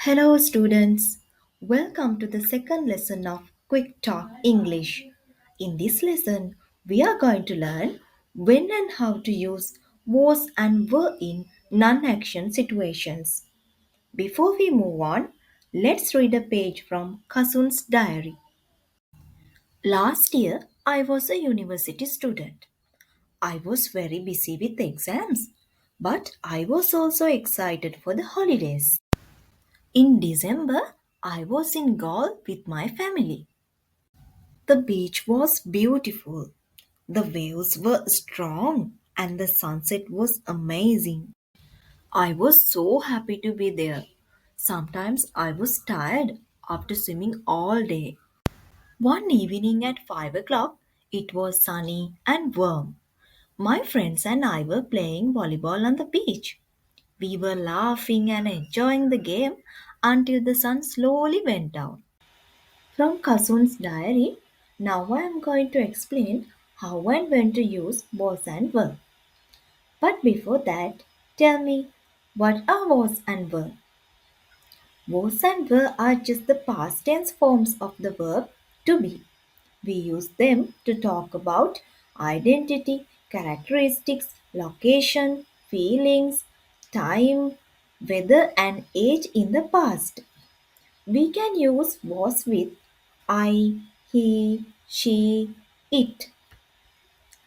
Hello, students. Welcome to the second lesson of Quick Talk English. In this lesson, we are going to learn when and how to use was and were in non action situations. Before we move on, let's read a page from Kasun's diary. Last year, I was a university student. I was very busy with exams, but I was also excited for the holidays. In December, I was in Gaul with my family. The beach was beautiful. The waves were strong and the sunset was amazing. I was so happy to be there. Sometimes I was tired after swimming all day. One evening at 5 o'clock, it was sunny and warm. My friends and I were playing volleyball on the beach. We were laughing and enjoying the game until the sun slowly went down. From Kasun's diary, now I am going to explain how and when to use was and were. But before that, tell me, what are was and were? Was and were are just the past tense forms of the verb to be. We use them to talk about identity, characteristics, location, feelings, time, weather, and age in the past. We can use was with I, he, she, it,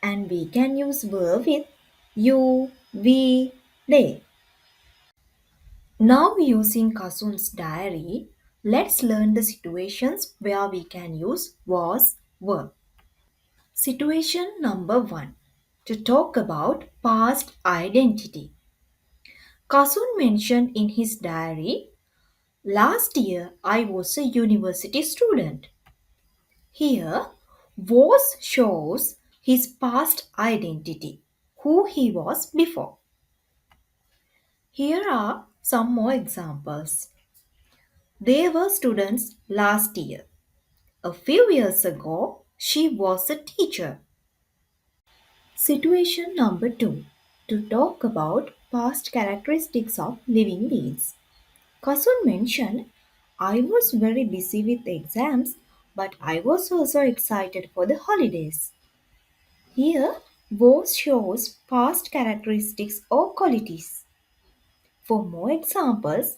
and we can use were with you, we, they. Now, using Kasun's diary, let's learn the situations where we can use was, were. Situation number one, to talk about past identity. Kasun mentioned in his diary, last year I was a university student. Here, was shows his past identity, who he was before. Here are some more examples. They were students last year. A few years ago, she was a teacher. Situation number two, to talk about past characteristics of living beings. Kasun mentioned, I was very busy with exams, but I was also excited for the holidays. Here, was shows past characteristics or qualities. For more examples,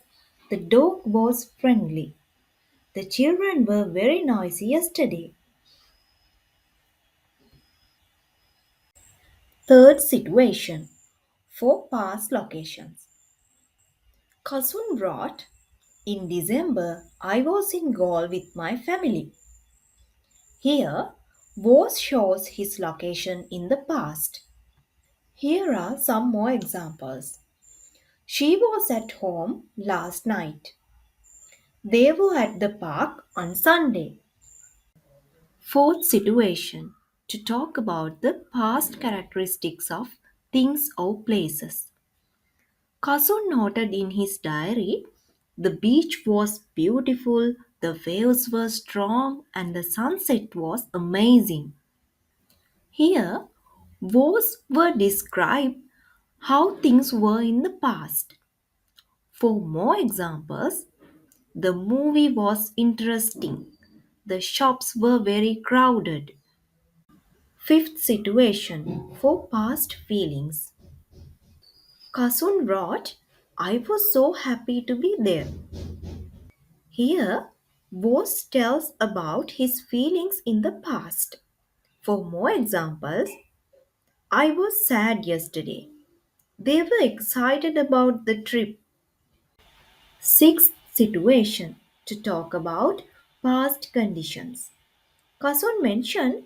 the dog was friendly. The children were very noisy yesterday. Third situation, for past locations. Kasun brought, in December, I was in Gaul with my family. Here, was shows his location in the past. Here are some more examples. She was at home last night. They were at the park on Sunday. Fourth situation, to talk about the past characteristics of things or places. Kasun noted in his diary, the beach was beautiful, the waves were strong, and the sunset was amazing. Here, was were described how things were in the past. For more examples, the movie was interesting. The shops were very crowded. Fifth situation, for past feelings. Kasun wrote, I was so happy to be there. Here, Bose tells about his feelings in the past. For more examples, I was sad yesterday. They were excited about the trip. Sixth situation, to talk about past conditions. Kasun mentioned,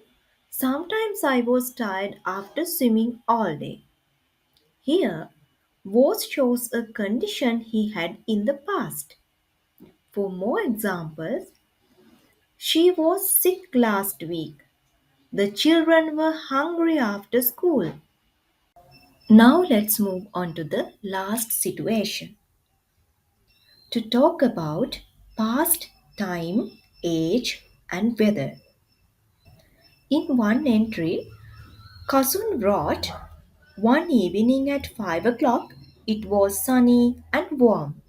sometimes I was tired after swimming all day. Here, was shows a condition he had in the past. For more examples, she was sick last week. The children were hungry after school. Now let's move on to the last situation, to talk about past time, age, and weather. In one entry, Kasun wrote, one evening at 5 o'clock, it was sunny and warm.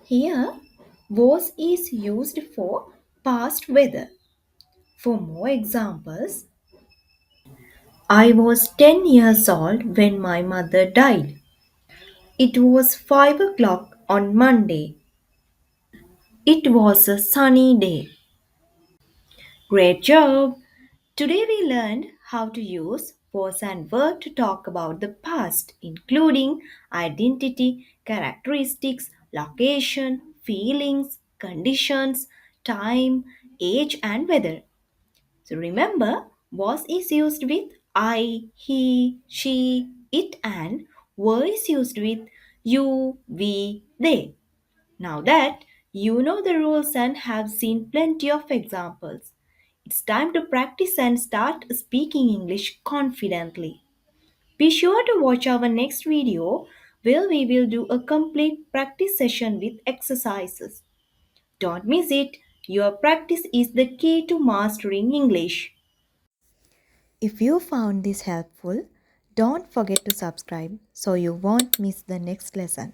Here, was is used for past weather. For more examples, I was 10 years old when my mother died. It was 5 o'clock on Monday. It was a sunny day. Great job! Today we learned how to use was and were to talk about the past, including identity, characteristics, location, feelings, conditions, time, age, and weather. So remember, was is used with I, he, she, it, and were is used with you, we, they. Now that you know the rules and have seen plenty of examples, it's time to practice and start speaking English confidently. Be sure to watch our next video where we will do a complete practice session with exercises. Don't miss it. Your practice is the key to mastering English. If you found this helpful, don't forget to subscribe so you won't miss the next lesson.